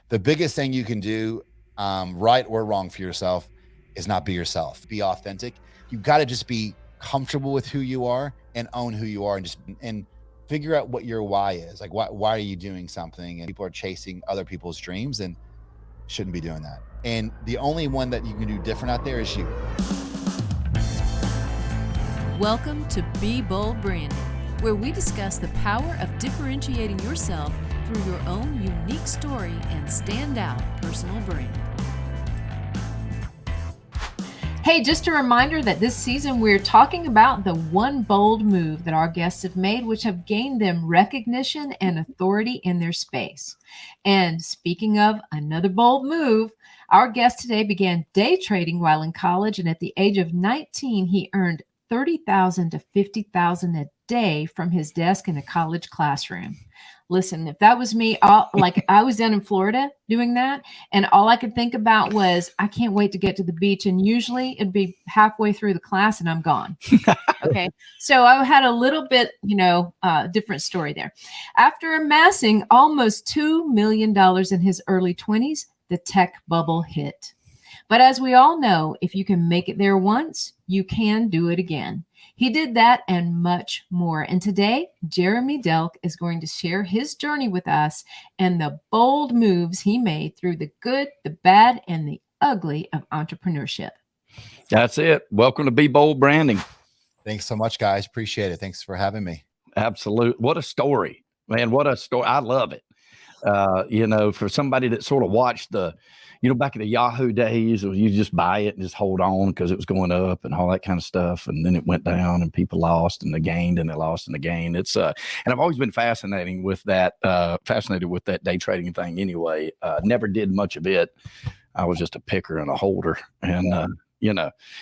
the biggest thing you can do, right or wrong for yourself, is not be yourself. Be authentic. You got to just be comfortable with who you are and own who you are, and figure out what your why is. Like, why are you doing something? And people are chasing other people's dreams and shouldn't be doing that. And the only one that you can do different out there is you. Welcome to Be Bold Branding, where we discuss the power of differentiating yourself through your own unique story and standout personal brand. Hey, just a reminder that this season we're talking about the one bold move that our guests have made, which have gained them recognition and authority in their space. And speaking of another bold move, our guest today began day trading while in college, and at the age of 19, he earned $30,000 to $50,000 a day from his desk in a college classroom. Listen, if that was me, I was down in Florida doing that, and all I could think about was, I can't wait to get to the beach. And usually it'd be halfway through the class and I'm gone. Okay. So I had a little bit, different story there. After amassing almost $2 million in his early 20s, the tech bubble hit. But as we all know, if you can make it there once, you can do it again. He did that and much more. And today, Jeremy Delk is going to share his journey with us and the bold moves he made through the good, the bad, and the ugly of entrepreneurship. That's it. Welcome to Be Bold Branding. Thanks so much, guys. Appreciate it. Thanks for having me. Absolutely. What a story, man. What a story. I love it. For somebody that sort of watched back in the Yahoo days, you just buy it and just hold on because it was going up and all that kind of stuff. And then it went down and people lost and they gained and they lost and they gained. It's, and I've always been fascinated with that day trading thing anyway. Never did much of it. I was just a picker and a holder. And,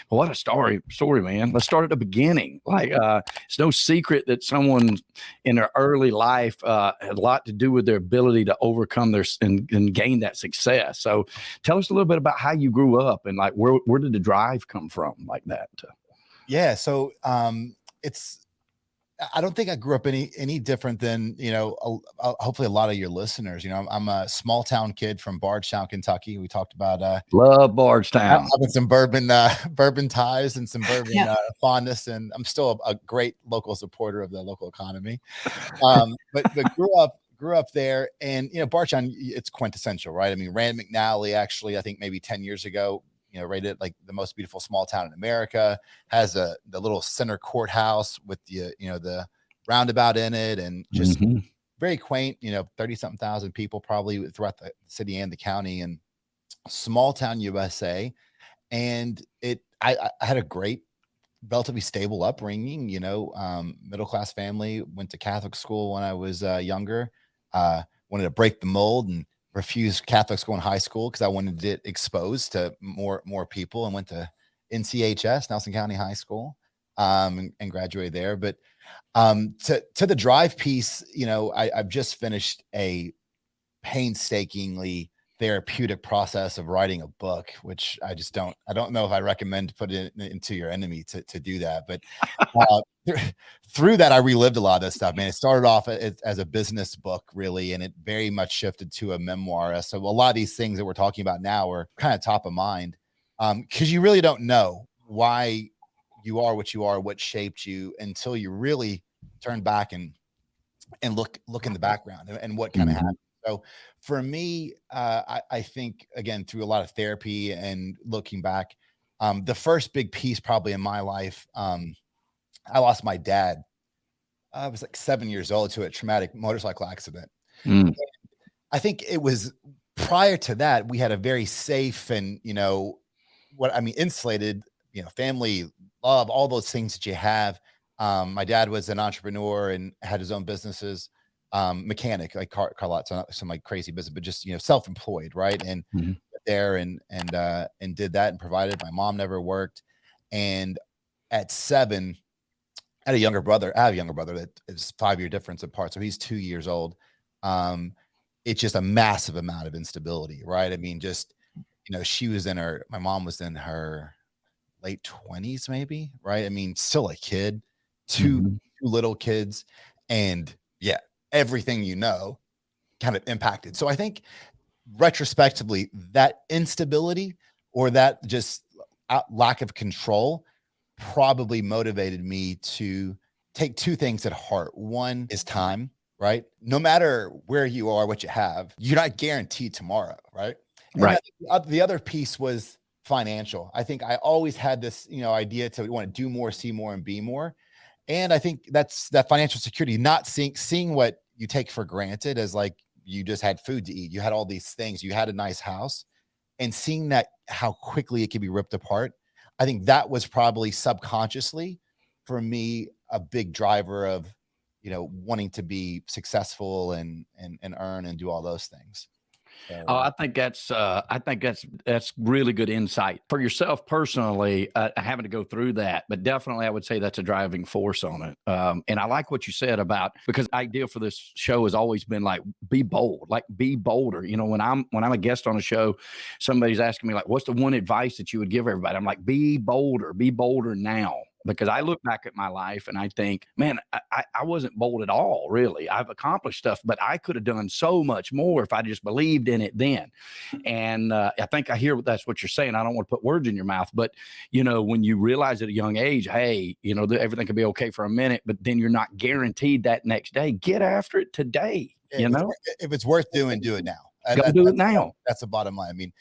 what a story, man. Let's start at the beginning. It's no secret that someone in their early life had a lot to do with their ability to overcome and gain that success. So tell us a little bit about how you grew up and where did the drive come from like that? Yeah. So I don't think I grew up any different than, hopefully a lot of your listeners. I'm a small town kid from Bardstown, Kentucky. We talked about love Bardstown. Having some bourbon ties and some bourbon fondness, and I'm still a great local supporter of the local economy. But grew up there, and Bardstown, it's quintessential, right? I mean, Rand McNally actually, I think maybe 10 years ago, rated like the most beautiful small town in America, has the little center courthouse with the roundabout in it, and just very quaint, 30 something thousand people probably throughout the city and the county, and small town USA. And I had a great, relatively stable upbringing, middle-class family, went to Catholic school when I was younger, wanted to break the mold and refused Catholic school in high school because I wanted to get exposed to more people, and went to NCHS, Nelson County High School, and graduated there. But to the drive piece, I've just finished a painstakingly therapeutic process of writing a book, which I don't know if I recommend putting it into your enemy to do that. But through that, I relived a lot of this stuff, man. It started off as a business book, really, and it very much shifted to a memoir. So a lot of these things that we're talking about now are kind of top of mind, because you really don't know why you are what you are, what shaped you, until you really turn back and look in the background and what kind of happened. So for me, I think, again, through a lot of therapy and looking back, the first big piece probably in my life, I lost my dad. I was like 7 years old to a traumatic motorcycle accident. I think it was prior to that, we had a very safe and, insulated, family love, all those things that you have. My dad was an entrepreneur and had his own businesses, mechanic, like car lots, not some like crazy business, but just, self-employed. Right. And there and did that and provided. My mom never worked. And at 7, I have a younger brother that is 5-year difference apart. So he's 2 years old. It's just a massive amount of instability, right? I mean, just, my mom was in her late 20s, maybe, right? I mean, still a kid, two little kids, and everything kind of impacted. So I think retrospectively, that instability or that just lack of control probably motivated me to take two things at heart. One is time, right? No matter where you are, what you have, you're not guaranteed tomorrow, right? Right. And the other piece was financial. I think I always had this, idea to want to do more, see more, and be more. And I think that's that financial security, not seeing what you take for granted as like you just had food to eat, you had all these things, you had a nice house, and seeing that how quickly it can be ripped apart. I think that was probably subconsciously for me a big driver of, wanting to be successful and earn and do all those things. So, Oh, I think that's really good insight for yourself personally, having to go through that. But definitely, I would say that's a driving force on it. And I like what you said about, because the idea for this show has always been like, be bold, like be bolder. When I'm a guest on a show, somebody's asking me like, what's the one advice that you would give everybody? I'm like, be bolder now. Because I look back at my life and I think, man, I wasn't bold at all, really. I've accomplished stuff, but I could have done so much more if I just believed in it then. And I think I hear that's what you're saying. I don't want to put words in your mouth, but, when you realize at a young age, hey, everything can be okay for a minute, but then you're not guaranteed that next day. Get after it today, If it's worth doing, do it now. Go do it now. That's the bottom line. I mean,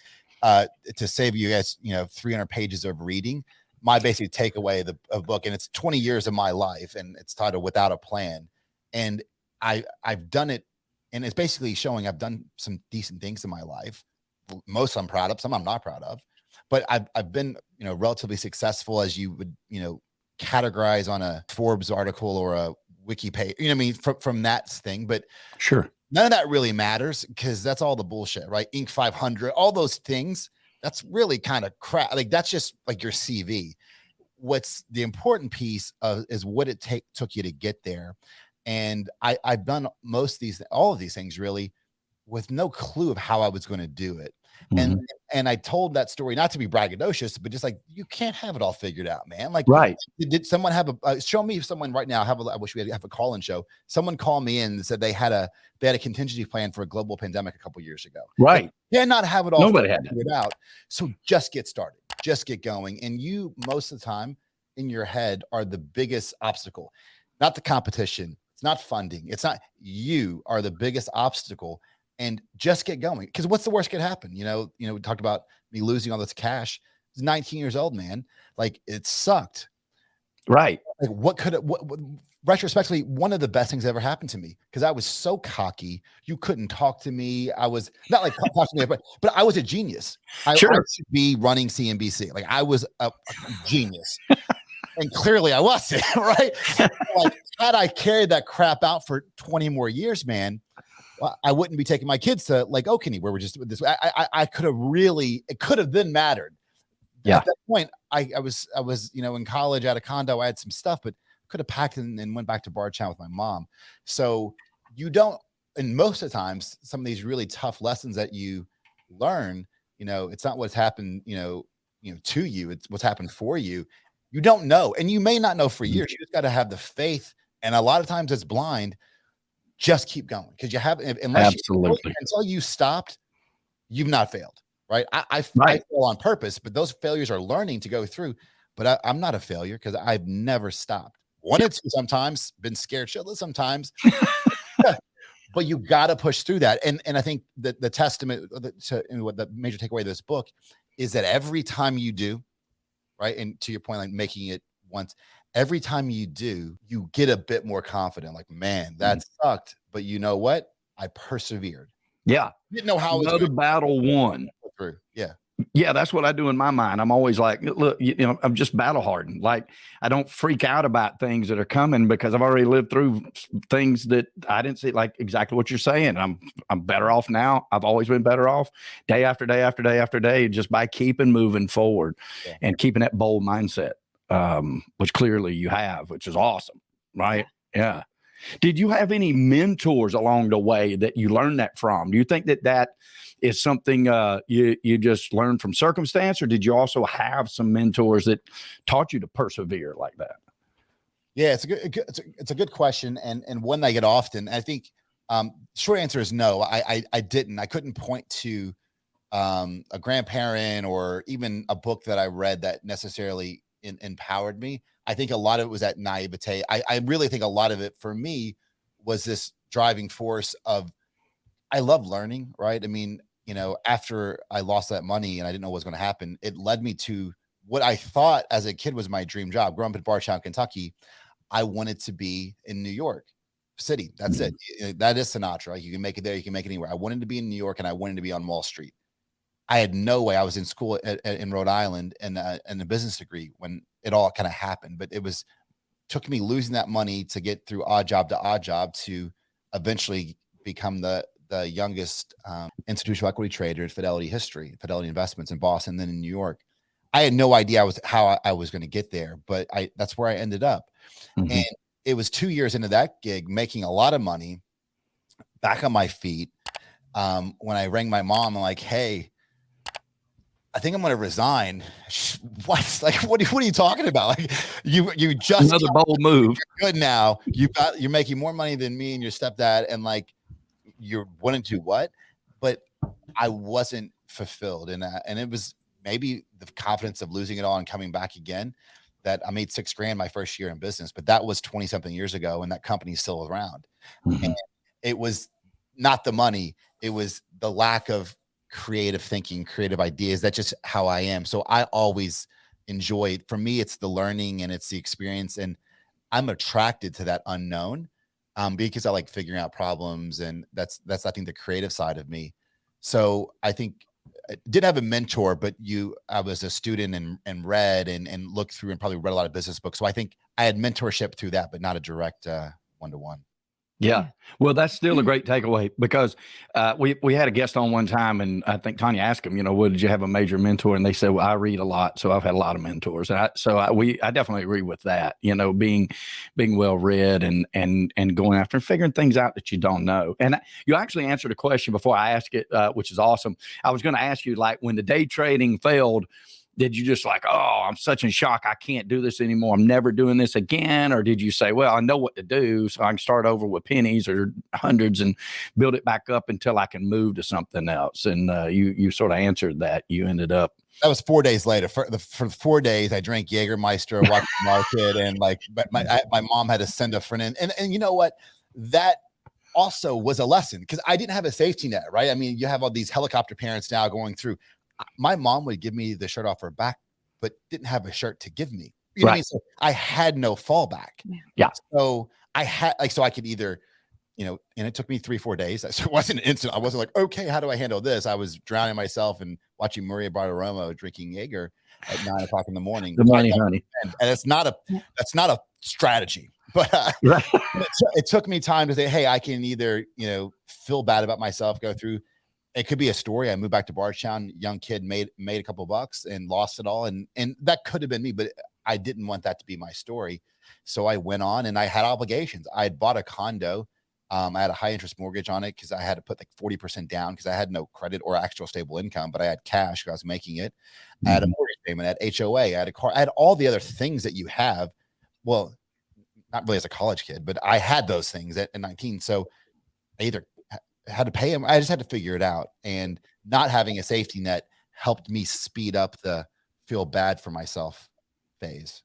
to save you guys, 300 pages of reading, my basic takeaway of the book, and it's 20 years of my life, and it's titled Without a Plan. And I've done it, and it's basically showing I've done some decent things in my life. Most I'm proud of, some I'm not proud of, but I've been, relatively successful, as you would, categorize on a Forbes article or a wiki page, from that thing. But sure, none of that really matters, because that's all the bullshit, right? Inc. 500, all those things. That's really kind of crap. Like, that's just like your CV. What's the important piece is what it took you to get there. And I've done all of these things really with no clue of how I was going to do it. Mm-hmm. And I told that story not to be braggadocious, but just like, you can't have it all figured out, man. Like, right. Did someone have show me someone right now? I wish we have a call-in show. Someone called me in and said they had a contingency plan for a global pandemic a couple years ago. Right. Like, cannot have it all Nobody figured out. So just get started, just get going. And you, most of the time in your head, are the biggest obstacle, not the competition. It's not funding. It's not, you are the biggest obstacle. And just get going, because what's the worst could happen? We talked about me losing all this cash. I was 19 years old, man. Like, it sucked. Right. Like, what retrospectively, one of the best things that ever happened to me, because I was so cocky. You couldn't talk to me. I was not like talk to me, but I was a genius. Sure. I should be running CNBC. Like, I was a genius. And clearly I wasn't, right? Like, had I carried that crap out for 20 more years, man, well, I wouldn't be taking my kids to Lake Oconee, where we're just this. I could have really, it could have then mattered. Yeah. At that point, I was, in college at a condo. I had some stuff, but could have packed and went back to Bardstown with my mom. So you don't, and most of the times, some of these really tough lessons that you learn, it's not what's happened, to you. It's what's happened for you. You don't know, and you may not know for years. You just got to have the faith, and a lot of times it's blind. Just keep going, because you have, until you stopped, you've not failed, right? I fail on purpose, but those failures are learning to go through. But I'm not a failure, because I've never stopped. Wanted to sometimes, been scared shitless sometimes, but you got to push through that. And I think that the testament to what the major takeaway of this book is that every time you do, right, and to your point, like making it once. Every time you do, you get a bit more confident. Like, man, that sucked, but you know what? I persevered. Yeah. Didn't know how another battle won. Through. Yeah. Yeah, that's what I do in my mind. I'm always like, look, I'm just battle hardened. Like, I don't freak out about things that are coming, because I've already lived through things that I didn't see, like exactly what you're saying. I'm better off now. I've always been better off day after day after day after day, just by keeping moving forward and keeping that bold mindset. Which clearly you have, which is awesome, right? Yeah. Did you have any mentors along the way that you learned that from? Do you think that is something you just learned from circumstance, or did you also have some mentors that taught you to persevere like that? Yeah, it's a good question, and one I get often. I think Short answer is no. I didn't. I couldn't point to a grandparent or even a book that I read that necessarily empowered me. I think a lot of it was that naivete. I really think a lot of it for me was this driving force of, I love learning, right? I mean, you know, after I lost that money and I didn't know what was going to happen, it led me to what I thought as a kid was my dream job. Growing up in Bardstown, Kentucky, I wanted to be in New York City. That's it. That is Sinatra. Like, you can make it there, you can make it anywhere. I wanted to be in New York, and I wanted to be on Wall Street. I had no way. I was in school in Rhode Island and a business degree when it all kind of happened. But took me losing that money to get through odd job to eventually become the youngest institutional equity trader at Fidelity Investments in Boston, then in New York. I had no idea how I was going to get there, but that's where I ended up. And it was 2 years into that gig, making a lot of money, back on my feet, when I rang my mom. I'm like, hey, I think I'm going to resign. What? Like, what are you talking about? Like, you just another bold move. Good now. You're making more money than me and your stepdad, and like, you're wanting to what? But I wasn't fulfilled in that, and it was maybe the confidence of losing it all and coming back again. That I made $6,000 my first year in business, but that was 20 something years ago, and that company's still around. And it was not the money; it was the lack of creative thinking, creative ideas. That's just how I am. So I always enjoyed. For me, it's the learning and it's the experience, and I'm attracted to that unknown, because I like figuring out problems, and that's I think the creative side of me. So I think I did have a mentor, but I was a student and read and looked through and probably read a lot of business books. So I think I had mentorship through that, but not a direct one-to-one. Yeah. Well, that's still a great takeaway, because we had a guest on one time, and I think Tanya asked him, well, did you have a major mentor? And they said, well, I read a lot, so I've had a lot of mentors. And I definitely agree with that, being well read and going after and figuring things out that you don't know. And you actually answered a question before I asked it, which is awesome. I was going to ask you, like, when the day trading failed, did you just like, oh, I'm such in shock, I can't do this anymore, I'm never doing this again? Or did you say, well, I know what to do, so I can start over with pennies or hundreds and build it back up until I can move to something else? And you sort of answered that. You ended up. That was 4 days later. For 4 days, I drank Jägermeister, watched the market, and like my mom had to send a friend in. And you know what? That also was a lesson, because I didn't have a safety net, right? I mean, you have all these helicopter parents now going through. My mom would give me the shirt off her back, but didn't have a shirt to give me. You know what I mean? So I had no fallback. Yeah. So I had so I could either, and it took me 3-4 days. So it wasn't an instant. I wasn't like, okay, how do I handle this? I was drowning myself and watching Maria Bartiromo drinking Jaeger at 9 o'clock in the morning. The money, honey. And that's not a strategy. But it took me time to say, hey, I can either, feel bad about myself, go through. It could be a story. I moved back to Bardstown, young kid, made a couple bucks and lost it all. And that could have been me, but I didn't want that to be my story. So I went on, and I had obligations. I had bought a condo. I had a high interest mortgage on it because I had to put like 40% down because I had no credit or actual stable income, but I had cash because I was making it. I had a mortgage payment, I had HOA, I had a car, I had all the other things that you have. Well, not really as a college kid, but I had those things at 19. So I either had to pay them. I just had to figure it out. And not having a safety net helped me speed up the feel bad for myself phase.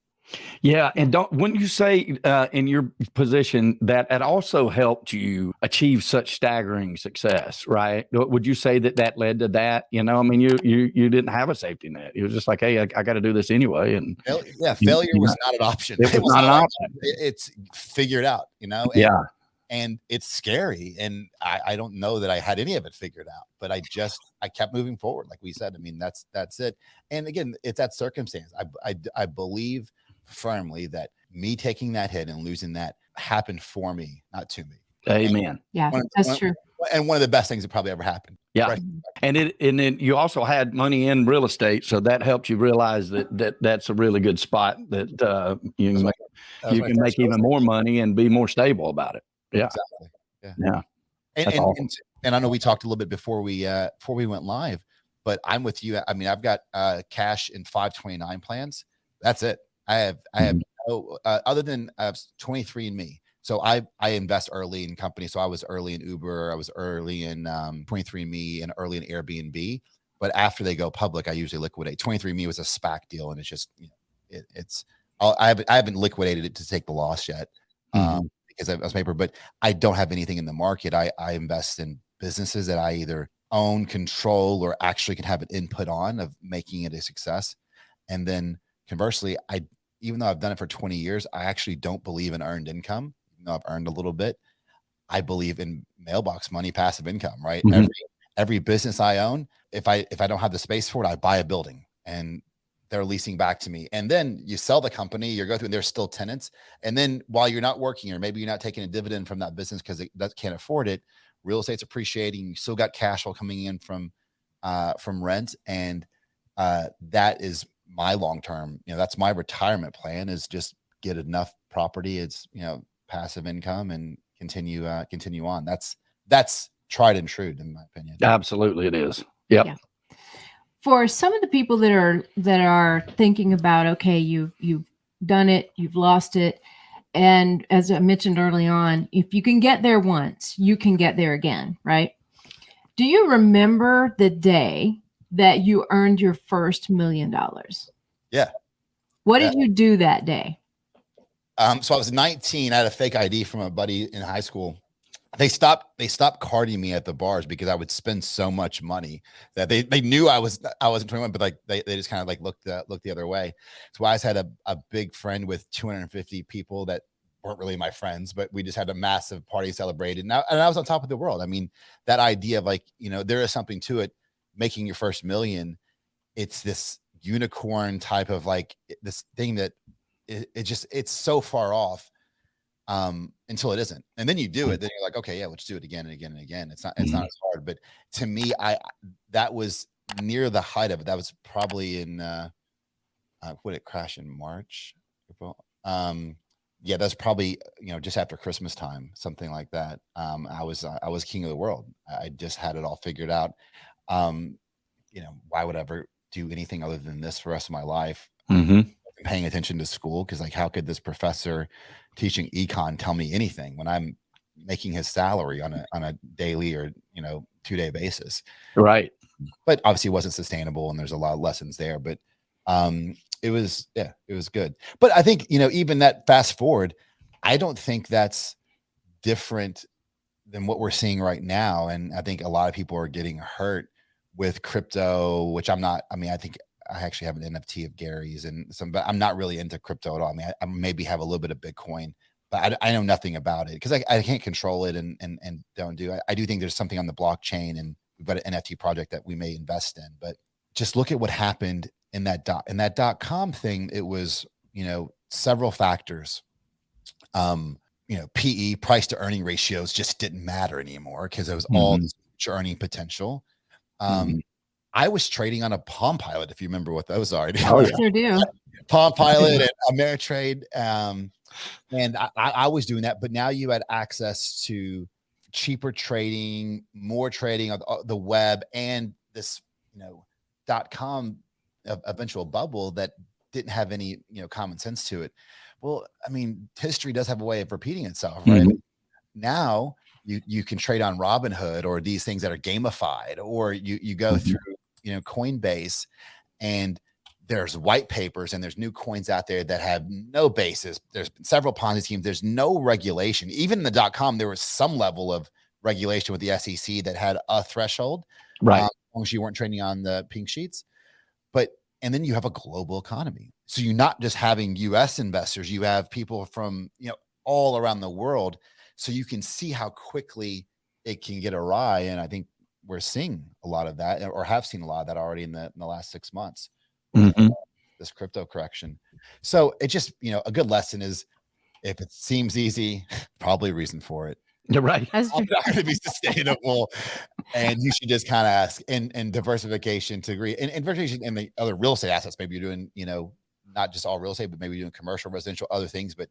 Yeah. And wouldn't you say in your position that it also helped you achieve such staggering success, right? Would you say that led to that? I mean, you didn't have a safety net. You were just like, hey, I got to do this anyway. And failure was not an option. It was not an option. It's figured out, and it's scary. And I don't know that I had any of it figured out, but I kept moving forward. Like we said, I mean, that's it. And again, it's that circumstance. I believe firmly that me taking that hit and losing that happened for me, not to me. Amen. That's true. And one of the best things that probably ever happened. Yeah. Right. And then you also had money in real estate. So that helped you realize that's a really good spot that you can make even more money and be more stable about it. Yeah. Exactly. Yeah. And I know we talked a little bit before we went live, but I'm with you. I mean, I've got cash in 529 plans. That's it. I have no other than 23andMe. So I invest early in companies. So I was early in Uber, I was early in 23andMe, and early in Airbnb. But after they go public, I usually liquidate. 23andMe was a SPAC deal, and it's just, I haven't liquidated it to take the loss yet, because I was paper. But I don't have anything in the market. I invest in businesses that I either own, control, or actually can have an input on of making it a success. And then conversely, even though I've done it for 20 years, I actually don't believe in earned income. Even though I've earned a little bit, I believe in mailbox money, passive income, right? Every business I own, if I don't have the space for it, I buy a building and they're leasing back to me. And then you sell the company, you go through, and there's still tenants. And then while you're not working, or maybe you're not taking a dividend from that business because that can't afford it, real estate's appreciating. You still got cash flow coming in from rent. And that is my long-term, that's my retirement plan, is just get enough property. It's, passive income, and continue on. That's tried and true, in my opinion. Absolutely, it is. Yep. Yeah. For some of the people that are thinking about, okay, you've done it, you've lost it, and as I mentioned early on, if you can get there once, you can get there again, right? Do you remember the day that you earned your first $1 million? Yeah. What did you do that day? So I was 19. I had a fake ID from a buddy in high school. They stopped carding me at the bars because I would spend so much money that they knew I wasn't 21, but like they just kind of like looked the other way. So I always had a big friend with 250 people that weren't really my friends, but we just had a massive party celebrated. And I was on top of the world. I mean, that idea of like, there is something to it, making your first $1 million. It's this unicorn type of like this thing that it's so far off until it isn't. And then you do it, then you're like, okay, yeah, let's do it again and again and again. It's not as hard. But to me, that was near the height of it. That was probably in would it crash in March, April? Yeah, that's probably, just after Christmas time, something like that. I was king of the world. I just had it all figured out. Why would I ever do anything other than this for the rest of my life? Paying attention to school, because like, how could this professor teaching econ tell me anything when I'm making his salary on a daily or 2-day basis? Right. But obviously it wasn't sustainable, and there's a lot of lessons there. But it was good. But I think even that, fast forward, I don't think that's different than what we're seeing right now. And I think a lot of people are getting hurt with crypto, which I'm not. I mean, I think I actually have an NFT of Gary's but I'm not really into crypto at all. I mean, I maybe have a little bit of Bitcoin, but I know nothing about it because I can't control it and don't do. I do think there's something on the blockchain, and we've got an NFT project that we may invest in. But just look at what happened in that .com thing. It was, several factors. PE, price to earning ratios, just didn't matter anymore because it was all this earning potential. I was trading on a Palm Pilot, if you remember what those are. Oh, yeah. Sure do. Palm Pilot and Ameritrade. And I was doing that, but now you had access to cheaper trading, more trading on the web, and this, .com eventual bubble that didn't have any, common sense to it. Well, I mean, history does have a way of repeating itself, right? Now you can trade on Robinhood or these things that are gamified, or you go through, Coinbase, and there's white papers and there's new coins out there that have no basis. There's been several Ponzi schemes. There's no regulation. Even in the .com, there was some level of regulation with the SEC that had a threshold, right? As long as you weren't trading on the pink sheets. And then you have a global economy. So you're not just having US investors, you have people from, all around the world. So you can see how quickly it can get awry. And I think we're seeing a lot of that, or have seen a lot of that already in the last 6 months, this crypto correction. So it just, a good lesson is, if it seems easy, probably a reason for it. You're right. It's not going to be sustainable, and you should just kind of ask. And diversification to agree, and diversification in the other real estate assets. Maybe you're doing, not just all real estate, but maybe you're doing commercial, residential, other things. But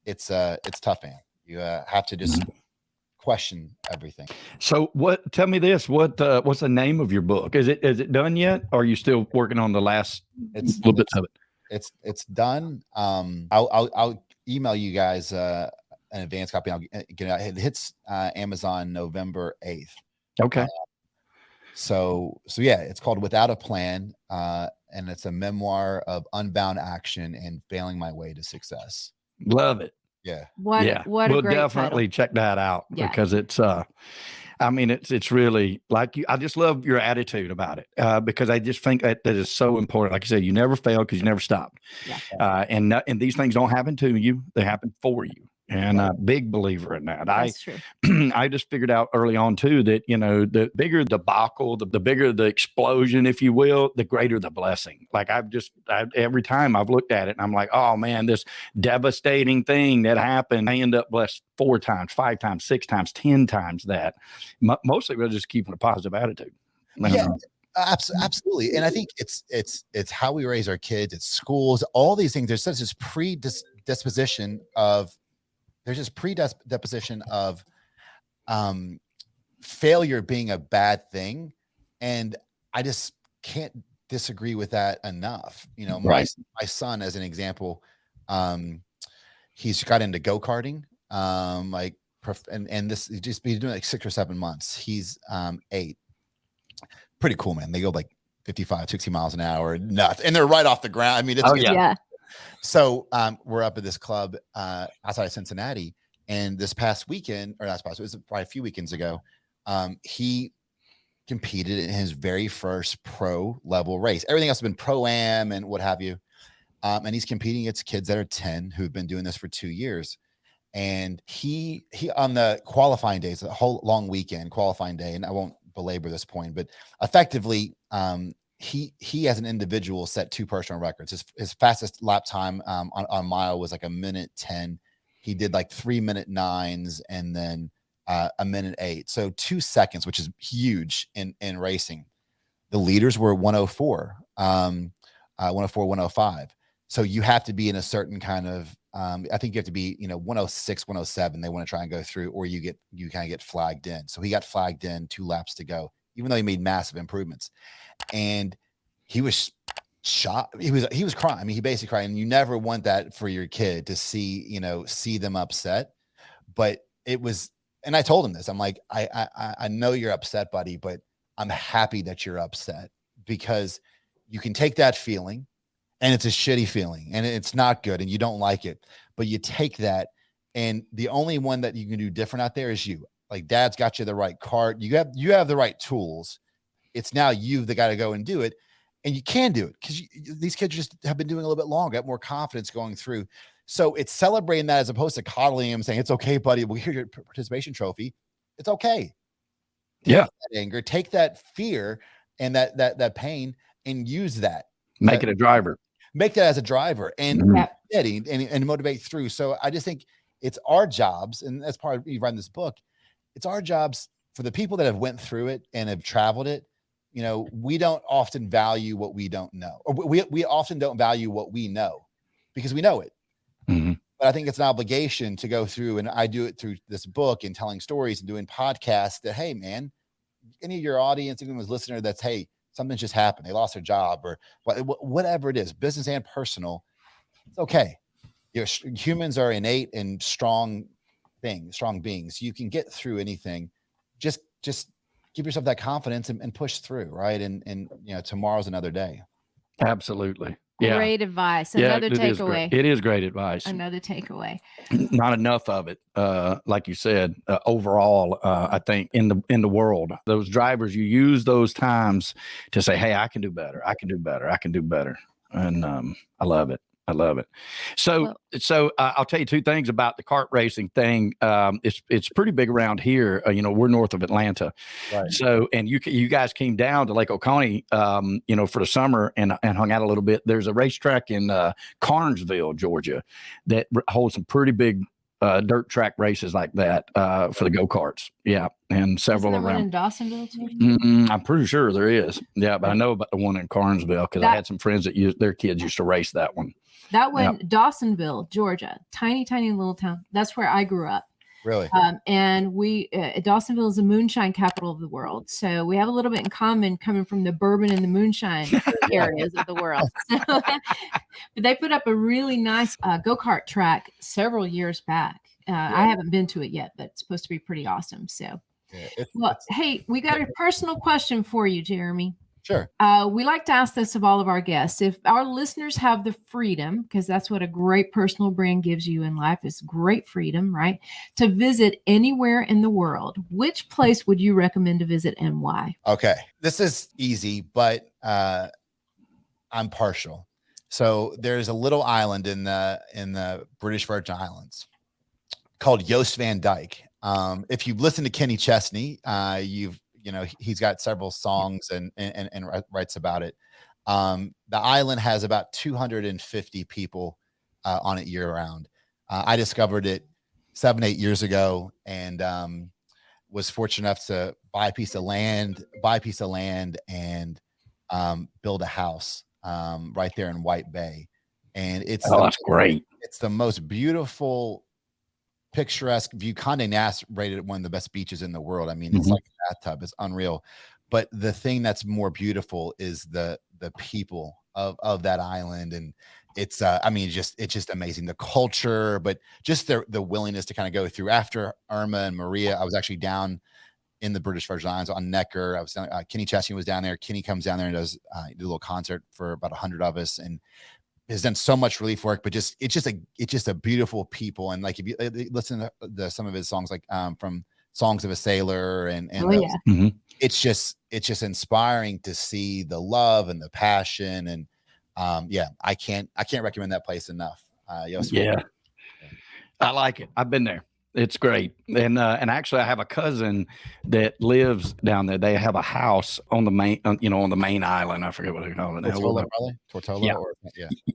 it's tough, man. You have to just question everything. So tell me this, what's the name of your book? Is it done yet? Or are you still working on the last little bits of it? It's done. I'll email you guys an advanced copy. I'll get it out. It hits Amazon November 8th. Okay. So yeah, it's called Without a Plan, and it's a memoir of unbound action and failing my way to success. Love it. Yeah. What a We'll great definitely title. check that out because it's I mean, it's really like I just love your attitude about it because I just think that is so important. Like I said, you never fail because you never stop. Yeah. And these things don't happen to you; they happen for you. And a big believer in that. That's true. I just figured out early on too that, you know, the bigger the debacle, the bigger the explosion, if you will, the greater the blessing. Like every time I've looked at it and I'm like, oh man, this devastating thing that happened, I end up blessed 4 times, 5 times, 6 times, 10 times that. Mostly we're just keeping a positive attitude. Yeah. Absolutely. And I think it's how we raise our kids, it's schools, all these things. There's such this predisposition of failure being a bad thing. And I just can't disagree with that enough. You know, my son, as an example, he's got into go-karting, and this he's doing like 6 or 7 months. He's 8. Pretty cool, man. They go like 55, 60 miles an hour, nuts. And they're right off the ground. I mean, it's So we're up at this club outside of Cincinnati, and this past weekend, or not past, it was probably a few weekends ago, he competed in his very first pro level race. Everything else has been pro-am and what have you. And he's competing against kids that are 10 who've been doing this for 2 years. And he on the qualifying days, a whole long weekend qualifying day, and I won't belabor this point, but effectively, he as an individual set 2 personal records. His fastest lap time on mile was like 1:10. He did like 3-minute 9s and then 1:08. So 2 seconds, which is huge in racing. The leaders were 104, 104, 105. So you have to be in a certain kind of, I think you have to be, 106, 107. They want to try and go through, or you kind of get flagged in. So he got flagged in, 2 laps to go, even though he made massive improvements. And he was shocked. He was crying. I mean, he basically cried. And you never want that for your kid to see them upset. But it was, and I told him this. I'm like, I know you're upset, buddy, but I'm happy that you're upset, because you can take that feeling, and it's a shitty feeling and it's not good and you don't like it, but you take that, and the only one that you can do different out there is you. Like, dad's got you the right cart. You have the right tools. It's now you that got to go and do it. And you can do it because these kids just have been doing a little bit longer, got more confidence going through. So it's celebrating that as opposed to coddling him, saying, it's okay, buddy. Well, here's your participation trophy. It's okay. Take that anger, take that fear and that pain, and use that. Make it a driver. Make that as a driver and and motivate through. So I just think it's our jobs, and that's part of you writing this book. It's our jobs for the people that have went through it and have traveled it. We don't often value what we don't know, or we often don't value what we know because we know it. Mm-hmm. But I think it's an obligation to go through, and I do it through this book and telling stories and doing podcasts that, hey, man, any of your audience, even was listener that's, hey, something just happened. They lost their job or whatever it is, business and personal. It's okay. Humans are innate and strong beings. You can get through anything. Just give yourself that confidence and push through. Right. And tomorrow's another day. Absolutely. Yeah. Great advice. Another takeaway. It is great advice. Another takeaway. Not enough of it. Like you said, overall, I think in the world, those drivers, you use those times to say, hey, I can do better. I can do better. I can do better. And I love it. I love it. So I'll tell you 2 things about the kart racing thing. It's pretty big around here. We're north of Atlanta. Right. So, and you guys came down to Lake Oconee, for the summer and hung out a little bit. There's a racetrack in Carnesville, Georgia, that holds some pretty big dirt track races like that for the go-karts. Yeah. And several around. One in Dawsonville too? I'm pretty sure there is. Yeah. But I know about the one in Carnesville because I had some friends that their kids used to race that one. That one, Dawsonville, Georgia, tiny little town. That's where I grew up. Really? And Dawsonville is the moonshine capital of the world. So we have a little bit in common coming from the bourbon and the moonshine areas of the world. So, but they put up a really nice go-kart track several years back. I haven't been to it yet, but it's supposed to be pretty awesome. So, hey, we got a personal question for you, Jeremy. Sure. We like to ask this of all of our guests. If our listeners have the freedom, because that's what a great personal brand gives you in life, is great freedom, right? To visit anywhere in the world, which place would you recommend to visit and why? Okay. This is easy, but I'm partial. So there's a little island in the British Virgin Islands called Joost van Dyke. If you've listened to Kenny Chesney, he's got several songs and writes about it. The island has about 250 people on it year round. I discovered it 7-8 years ago and was fortunate enough to buy a piece of land and build a house right there in White Bay. And that's great. It's the most beautiful, picturesque view. Condé Nast rated it one of the best beaches in the world. I mean, it's like a bathtub. It's unreal. But the thing that's more beautiful is the people of that island. And it's it's just amazing. The culture, but just the willingness to kind of go through. After Irma and Maria, I was actually down in the British Virgin Islands on Necker. I was down, Kenny Chesney was down there. Kenny comes down there and does a little concert for about 100 of us, and has done so much relief work. But it's just a beautiful people. And like if you listen to some of his songs, like from Songs of a Sailor, and it's just inspiring to see the love and the passion. And I can't recommend that place enough. I like it. I've been there. It's great. And actually I have a cousin that lives down there. They have a house on the main, on the main island. I forget what they call it. Tortola?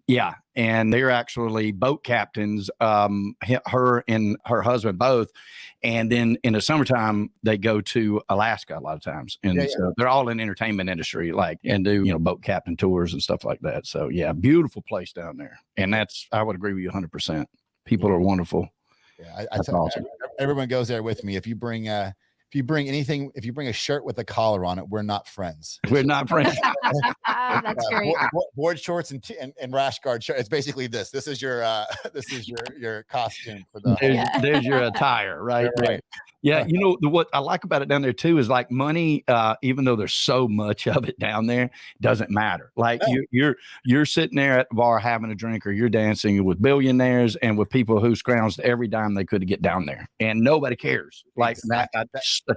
Yeah. And they're actually boat captains, her and her husband both. And then in the summertime, they go to Alaska a lot of times. And so they're all in the entertainment industry, and do, boat captain tours and stuff like that. So yeah, beautiful place down there. And I would agree with you 100%. People are wonderful. Yeah, I tell awesome. Everyone goes there with me. If you bring a shirt with a collar on it, we're not friends. We're not friends. That's great. Board shorts and rash guard shirt. It's basically this. This is your costume for the. There's your attire, right? Right. Yeah, what I like about it down there too is like money. Even though there's so much of it down there, doesn't matter. Like you're sitting there at the bar having a drink, or you're dancing with billionaires and with people who scrounged every dime they could to get down there, and nobody cares. Like that. I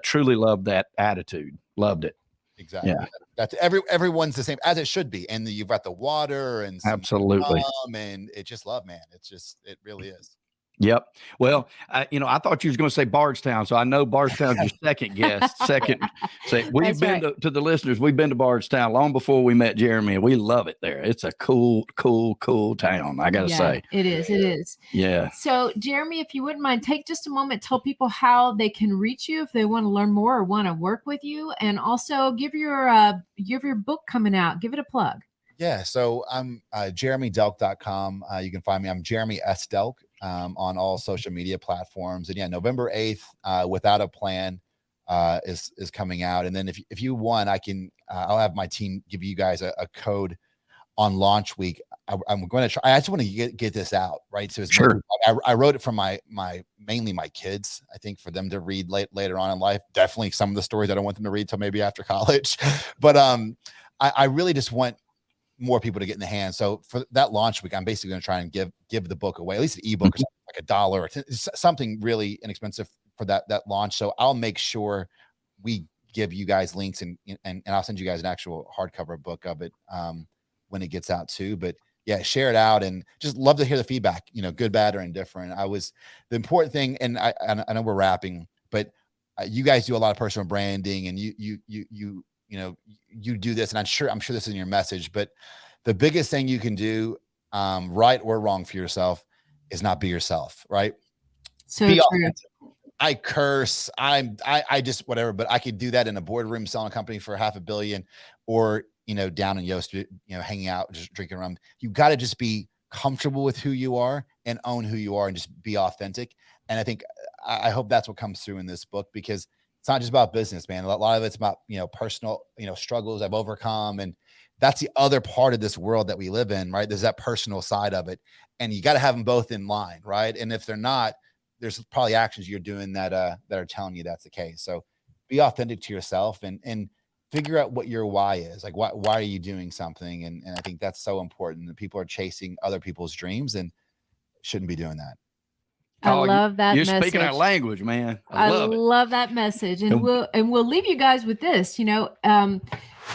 truly love that attitude. Loved it. Exactly. Yeah. That's everyone's the same, as it should be. And you've got the water and absolutely, and it's just love, man. It really is. Yep. Well, I thought you was going to say Bardstown, so I know Bardstown's your second guest. We've been to the listeners. We've been to Bardstown long before we met Jeremy, and we love it there. It's a cool town. I got to say, it is. It is. Yeah. So, Jeremy, if you wouldn't mind, take just a moment, tell people how they can reach you if they want to learn more or want to work with you, and also give your book coming out. Give it a plug. Yeah. So I'm JeremyDelk.com. You can find me. I'm Jeremy S. Delk. On all social media platforms. And yeah, November 8th, Without a Plan is coming out. And then if you want, I'll have my team give you guys a code on launch week. I'm going to try. I just want to get this out, right? So sure. I wrote it for mainly my kids, I think, for them to read later on in life. Definitely some of the stories I don't want them to read till maybe after college. But I really just want more people to get in the hands. So for that launch week, I'm basically going to try and give the book away, at least an ebook or something, like $1 or something really inexpensive for that launch. So I'll make sure we give you guys links and I'll send you guys an actual hardcover book of it when it gets out too. But yeah, share it out and just love to hear the feedback, good, bad, or indifferent. The important thing, and I know we're wrapping, but you guys do a lot of personal branding, and you do this, and I'm sure this is in your message, but the biggest thing you can do, right or wrong for yourself, is not be yourself, right? So true. I curse, I just whatever, but I could do that in a boardroom selling a company for $500 million, or down in Yoast, hanging out, just drinking rum. You got to just be comfortable with who you are and own who you are and just be authentic. And I think I hope that's what comes through in this book, because it's not just about business, man. A lot of it's about, personal, struggles I've overcome. And that's the other part of this world that we live in, right? There's that personal side of it, and you got to have them both in line, right? And if they're not, there's probably actions you're doing that are telling you that's the case. So be authentic to yourself and figure out what your why is. Like, why are you doing something? And I think that's so important, that people are chasing other people's dreams and shouldn't be doing that. I love that you're message. Speaking our language, man. I love that message. And we'll leave you guys with this.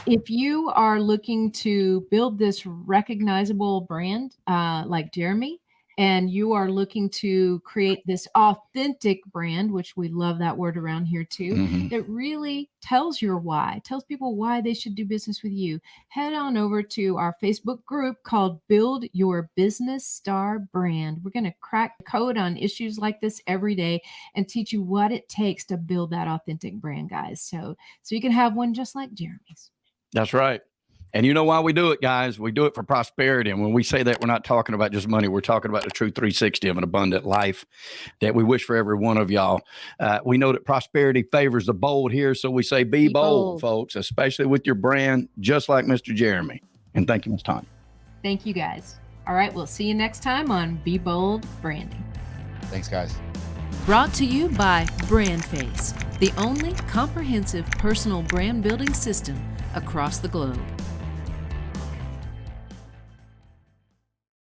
If you are looking to build this recognizable brand, like Jeremy, and you are looking to create this authentic brand, which we love that word around here too, that really tells your why, tells people why they should do business with you, head on over to our Facebook group called Build Your Business Star Brand. We're going to crack the code on issues like this every day and teach you what it takes to build that authentic brand, guys. So you can have one just like Jeremy's. That's right. And you know why we do it, guys? We do it for prosperity. And when we say that, we're not talking about just money. We're talking about the true 360 of an abundant life that we wish for every one of y'all. We know that prosperity favors the bold here. So we say be bold, folks, especially with your brand, just like Mr. Jeremy. And thank you, Ms. Tanya. Thank you, guys. All right. We'll see you next time on Be Bold Branding. Thanks, guys. Brought to you by BrandFace, the only comprehensive personal brand building system across the globe.